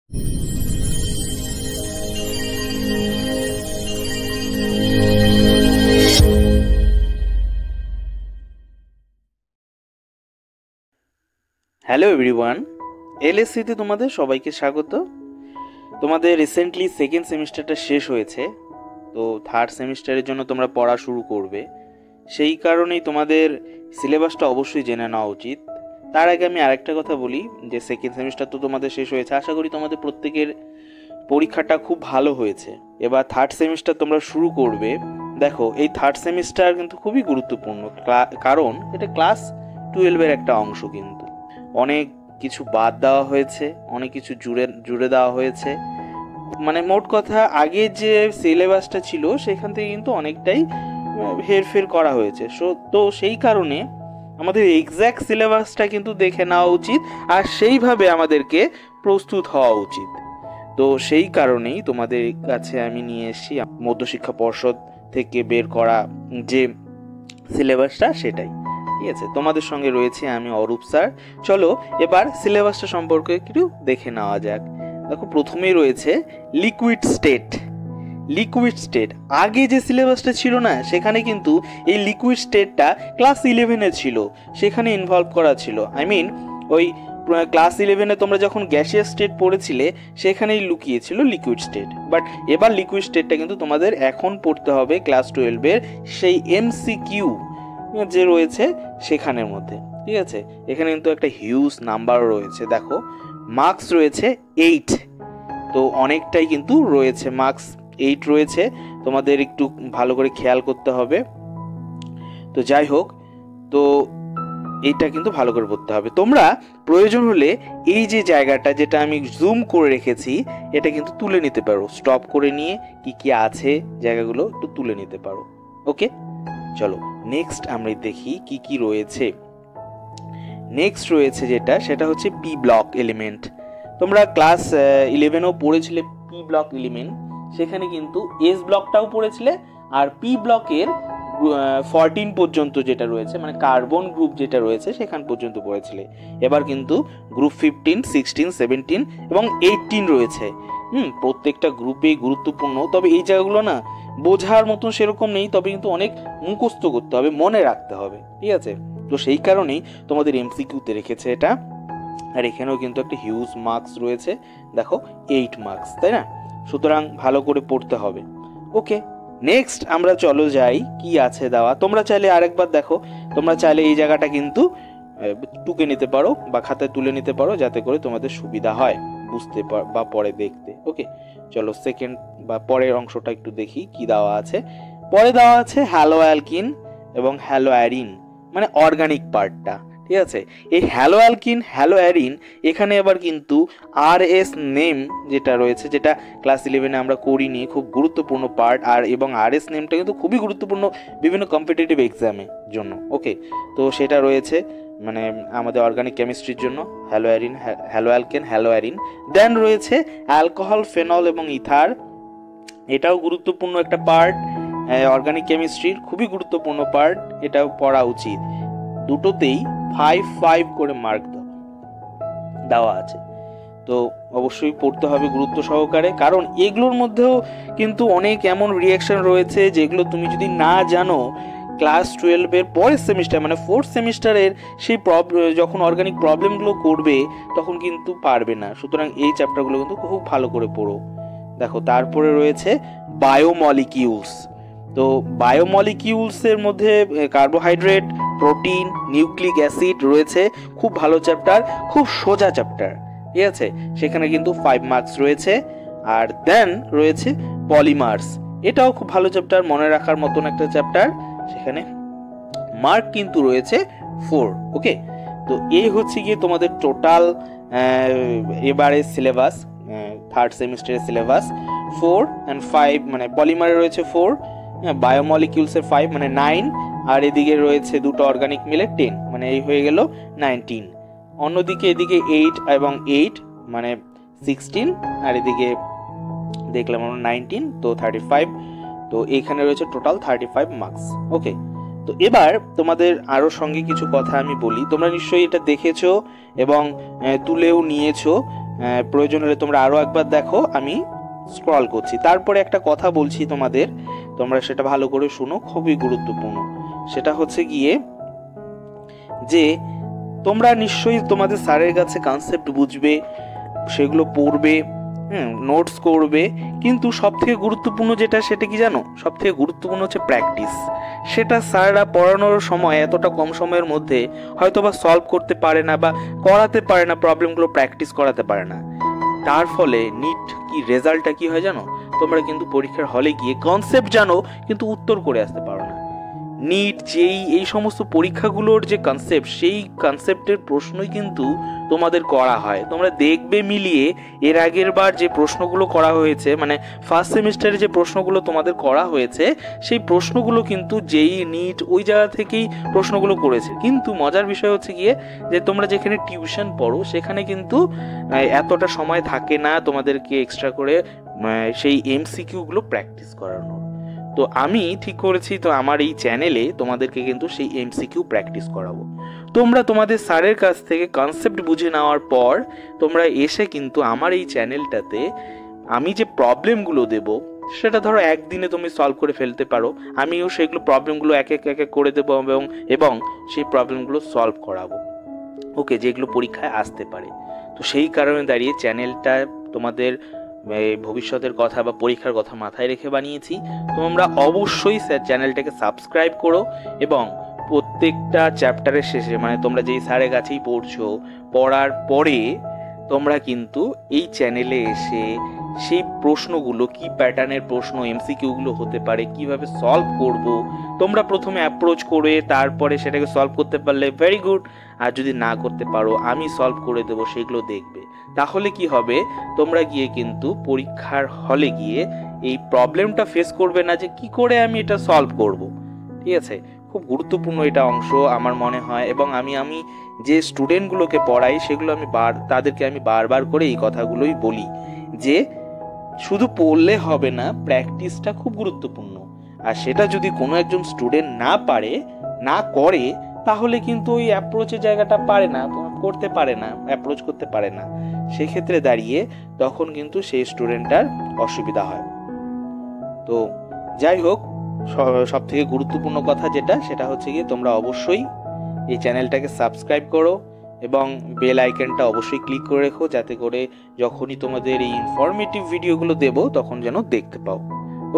Hello everyone, এলএসসিতে তোমাদের সবাইকে স্বাগত। তোমাদের রিসেন্টলি সেকেন্ড সেমিস্টারটা শেষ হয়েছে, তো থার্ড সেমিস্টারের জন্য তোমরা পড়া শুরু করবে। সেই কারণেই তোমাদের সিলেবাসটা অবশ্যই জেনে নেওয়া উচিত। তার আগে আমি আরেকটা কথা বলি যে সেকেন্ড সেমিস্টার তো তোমাদের শেষ হয়েছে, আশা করি তোমাদের প্রত্যেকের পরীক্ষাটা খুব ভালো হয়েছে। এবার থার্ড সেমিস্টার তোমরা শুরু করবে। দেখো, এই থার্ড সেমিস্টার কিন্তু খুবই গুরুত্বপূর্ণ, কারণ এটা ক্লাস 12-এর একটা অংশ। কিন্তু অনেক কিছু বাদ দেওয়া হয়েছে, অনেক কিছু জুড়ে দেওয়া হয়েছে। মানে মোট কথা, আগে যে সিলেবাসটা ছিল সেখান থেকে কিন্তু অনেকটাই হেরফের করা হয়েছে। তো সেই কারণে আমাদের এক্স্যাক্ট সিলেবাসটা কিন্তু দেখে নেওয়া উচিত, আর সেইভাবে আমাদেরকে প্রস্তুত হওয়া উচিত। তো সেই কারণেই তোমাদের কাছে আমি নিয়ে এসেছি মধ্যশিক্ষা পর্ষদ থেকে বের করা যে সিলেবাসটা, সেটাই। ঠিক আছে, তোমাদের সঙ্গে রয়েছে আমি অরূপ স্যার। চলো এবার সিলেবাসটা সম্পর্কে একটু দেখে নেওয়া যাক। দেখো, প্রথমেই রয়েছে লিকুইড স্টেট। আগে যে সিলেবাসটা ছিল না, সেখানে কিন্তু এই লিকুইড স্টেটটা ক্লাস 11-এ ছিল, সেখানে ইনভলভ করা ছিল। ওই ক্লাস 11-এ তোমরা যখন গ্যাসিয়াস স্টেট পড়েছিলে, সেখানেই লুকিয়েছিল লিকুইড স্টেট। বাট এবার লিকুইড স্টেটটা কিন্তু তোমাদের এখন পড়তে হবে ক্লাস 12-এর সেই MCQ যে রয়েছে সেখানের মধ্যে। ঠিক আছে, এখানে কিন্তু একটা হিউজ নাম্বার রয়েছে। দেখো, মার্কস রয়েছে 8, তো অনেকটাই কিন্তু রয়েছে, মার্কস 8 রয়েছে। তোমাদের একটু ভালো করে খেয়াল করতে হবে। তো যাই হোক, তো এইটা কিন্তু ভালো করে পড়তে হবে। তোমরা প্রয়োজন হলে এই যে জায়গাটা যেটা আমি জুম করে রেখেছি, এটা কিন্তু তুলে নিতে পারো, স্টপ করে নিয়ে কি কি আছে জায়গাগুলো একটু তুলে নিতে পারো। ওকে, চলো নেক্সট আমরা দেখি কি কি রয়েছে। নেক্সট রয়েছে যেটা, সেটা হচ্ছে পি ব্লক এলিমেন্ট। তোমরা ক্লাস 11-এও পড়েছিলে পি ব্লক এলিমেন্ট, সেখানে কিন্তু এস ব্লকটাও পড়েছিলে, আর পি ব্লকের 14 পর্যন্ত যেটা রয়েছে, মানে কার্বন গ্রুপ যেটা রয়েছে সেখান পর্যন্ত পড়েছিলে। এবার কিন্তু গ্রুপ 15, 16, 17 এবং 18 রয়েছে। প্রত্যেকটা গ্রুপেই গুরুত্বপূর্ণ, তবে এই জায়গাগুলো না বোঝার মতন সেরকম নেই, তবে কিন্তু অনেক মুখস্থ করতে হবে, মনে রাখতে হবে। ঠিক আছে, তো সেই কারণেই তোমাদের MCQ-তে রেখেছে এটা। আর এখানেও কিন্তু একটা হিউজ মার্কস রয়েছে, দেখো 8 মার্কস, তাই না? সুতরাং ভালো করে পড়তে হবে। ওকে, নেক্সট আমরা চলো যাই কি আছে দেওয়া। তোমরা চাইলে আরেকবার দেখো, তোমরা চাইলে এই জায়গাটা কিন্তু টুকে নিতে পারো বা খাতায় তুলে নিতে পারো, যাতে করে তোমাদের সুবিধা হয় বুঝতে বা পরে দেখতে। ওকে, চলো সেকেন্ড বা পরের অংশটা একটু দেখি কি দেওয়া আছে। পরে দেওয়া আছে হ্যালো অ্যালকিন এবং হ্যালো অ্যারিন, মানে অর্গানিক পার্টটা। ঠিক আছে, এই হ্যালো অ্যালকিন, হ্যালো অ্যারিন, এখানে আবার কিন্তু RS নেম যেটা রয়েছে, যেটা ক্লাস 11-এ আমরা করিনি, খুব গুরুত্বপূর্ণ পার্ট। এবং RS নেমটা কিন্তু খুবই গুরুত্বপূর্ণ বিভিন্ন কম্পিটিটিভ এক্সামের জন্য। ওকে, তো সেটা রয়েছে মানে আমাদের অর্গানিক কেমিস্ট্রির জন্য halo arene, halo alkane, halo arene. Then রয়েছে অ্যালকোহল, ফেনল এবং ইথার, এটাও গুরুত্বপূর্ণ একটা পার্ট অর্গানিক কেমিস্ট্রির, খুবই গুরুত্বপূর্ণ পার্ট, এটাও পড়া উচিত। দুটোতেই 5 করে মার্ক দেওয়া আছে, তো অবশ্যই পড়তে হবে গুরুত্ব সহকারে, কারণ এগুলোর মধ্যেও কিন্তু অনেক এমন রিঅ্যাকশন রয়েছে যেগুলো তুমি যদি না জানো, ক্লাস 12-এর পরের সেমিস্টার মানে 4th সেমিস্টারের সেই যখন অর্গানিক প্রবলেমগুলো করবে তখন কিন্তু পারবে না। সুতরাং এই চ্যাপ্টারগুলো কিন্তু খুব ভালো করে পড়ো। দেখো, তারপরে রয়েছে বায়োমলিকিউলস। তো বায়োমলিকিউলসের মধ্যে কার্বোহাইড্রেট, প্রোটিন, নিউক্লিক অ্যাসিড রয়েছে, খুব ভালো চ্যাপ্টার, খুব সোজা চ্যাপ্টার। ঠিক আছে, সেখানে কিন্তু 5 মার্কস রয়েছে। আর দেন রয়েছে পলিমার্স, এটাও খুব ভালো চ্যাপ্টার, মনে রাখার মতন একটা চ্যাপ্টার, সেখানে মার্ক কিন্তু রয়েছে 4। ওকে, তো এই হচ্ছে গিয়ে তোমাদের টোটাল এবারে সিলেবাস, থার্ড সেমিস্টারের সিলেবাস। 4 and 5 মানে পলিমারে রয়েছে 4, বায়োমলিকিউলসের 5 মানে 9, আর এদিকে রয়েছে দুটো অর্গানিক মিলে 10, মানে এই হয়ে গেল 19। অন্যদিকে এদিকে 8 এবং 8 মানে 16, আর এদিকে দেখলাম আমরা 19, তো 35। তো এইখানে রয়েছে টোটাল 35 মার্কস। ওকে, তো এবার তোমাদের আরও সঙ্গে কিছু কথা আমি বলি। তোমরা নিশ্চয়ই এটা দেখেছো এবং তুলেও নিয়েছো। প্রয়োজন হলে তোমরা আরও একবার দেখো, আমি স্ক্রল করছি। তারপরে একটা কথা বলছি তোমাদের, তোমরা সেটা ভালো করে শুনো, খুবই গুরুত্বপূর্ণ। সেটা হচ্ছে গিয়ে যে তোমরা নিশ্চয়ই তোমাদের স্যারের কাছে কনসেপ্ট বুঝবে, সেগুলো পড়বে, নোটস করবে, কিন্তু সবথেকে গুরুত্বপূর্ণ যেটা সেটা কি জানো? সবথেকে গুরুত্বপূর্ণ হচ্ছে প্র্যাকটিস। সেটা স্যাররা পড়ানোর সময় এতটা কম সময়ের মধ্যে হয়তো বা সলভ করতে পারে না বা করাতে পারে না, প্রবলেমগুলো প্র্যাকটিস করাতে পারে না। তার ফলে নিট কি রেজাল্টটা কি হয় জানো? তোমরা কিন্তু পরীক্ষার হলে গিয়ে কনসেপ্ট জানো কিন্তু উত্তর করে আসতে পারো না। নিট যেই এই সমস্ত পরীক্ষাগুলোর যে কনসেপ্ট, সেই কনসেপ্টের প্রশ্নই কিন্তু তোমাদের করা হয়। তোমরা দেখবে মিলিয়ে এর আগের বার যে প্রশ্নগুলো করা হয়েছে, মানে ফার্স্ট সেমিস্টারে যে প্রশ্নগুলো তোমাদের করা হয়েছে, সেই প্রশ্নগুলো কিন্তু যেই নিট ওই জায়গা থেকেই প্রশ্নগুলো করেছে। কিন্তু মজার বিষয় হচ্ছে গিয়ে যে তোমরা যেখানে টিউশন পড়ো সেখানে কিন্তু এতটা সময় থাকে না তোমাদেরকে এক্সট্রা করে সেই এমসিকিউগুলো প্র্যাকটিস করানোর। তো আমি ঠিক করেছি, তো আমার এই চ্যানেলে তোমাদেরকে কিন্তু সেই এমসিকিউ প্র্যাকটিস করাবো। তোমরা তোমাদের স্যারের কাছ থেকে কনসেপ্ট বুঝে নেওয়ার পর তোমরা এসে কিন্তু আমার এই চ্যানেলটাতে আমি যে প্রবলেমগুলো দেব সেটা ধরো একদিনে তুমি সলভ করে ফেলতে পারো, আমিও সেগুলো প্রবলেমগুলো এক এক করে দেবো এবং সেই প্রবলেমগুলো সলভ করাবো, ওকে, যেগুলো পরীক্ষায় আসতে পারে। তো সেই কারণে দাঁড়িয়ে চ্যানেলটা তোমাদের ভবিষ্যতের কথা বা পরীক্ষার কথা মাথায় রেখে বানিয়েছি। তোমরা অবশ্যই চ্যানেলটাকে সাবস্ক্রাইব করো এবং প্রত্যেকটা চ্যাপ্টারের শেষে, মানে তোমরা যেই স্যারের কাছেই পড়ছো, পড়ার পরে তোমরা কিন্তু এই চ্যানেলে এসে সেই প্রশ্নগুলো, কি প্যাটার্নের প্রশ্ন, এমসিকিউগুলো হতে পারে, কিভাবে সলভ করব, তোমরা প্রথমে অ্যাপ্রোচ করে তারপরে সেটাকে সলভ করতে পারলে ভেরি গুড, আর যদি না করতে পারো আমি সলভ করে দেবো, সেগুলো দেখবে। তাহলে কি হবে, তোমরা গিয়ে কিন্তু পরীক্ষার হলে গিয়ে এই প্রবলেমটা ফেস করবে না যে কি করে আমি এটা সলভ করব। ঠিক আছে, খুব গুরুত্বপূর্ণ এটা অংশ আমার মনে হয়। এবং আমি যে স্টুডেন্টগুলোকে পড়াই সেগুলো তাদেরকে আমি বারবার করে এই কথাগুলোই বলি যে শুধু পড়লে হবে না, প্র্যাকটিসটা খুব গুরুত্বপূর্ণ। আর সেটা যদি কোনো একজন স্টুডেন্ট না করে তাহলে কিন্তু ওই অ্যাপ্রোচের জায়গাটা পারে না, করতে পারে না, অ্যাপ্রোচ করতে পারে না। সেক্ষেত্রে দাঁড়িয়ে তখন কিন্তু সেই স্টুডেন্টটার অসুবিধা হয়। তো যাই হোক, সব থেকে গুরুত্বপূর্ণ কথা সেটা হচ্ছে গিয়ে তোমরা অবশ্যই এই চ্যানেলটাকে সাবস্ক্রাইব করো এবং বেল আইকনটা অবশ্যই ক্লিক করে রেখো, যাতে করে যখনই তোমাদের এই ইনফরমেটিভ ভিডিওগুলো দেবো তখন যেন দেখতে পাও।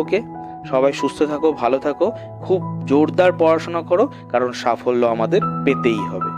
ওকে, সবাই সুস্থ থাকো, ভালো থাকো, খুব জোরদার পড়াশোনা করো, কারণ সাফল্য আমাদের পেতেই হবে।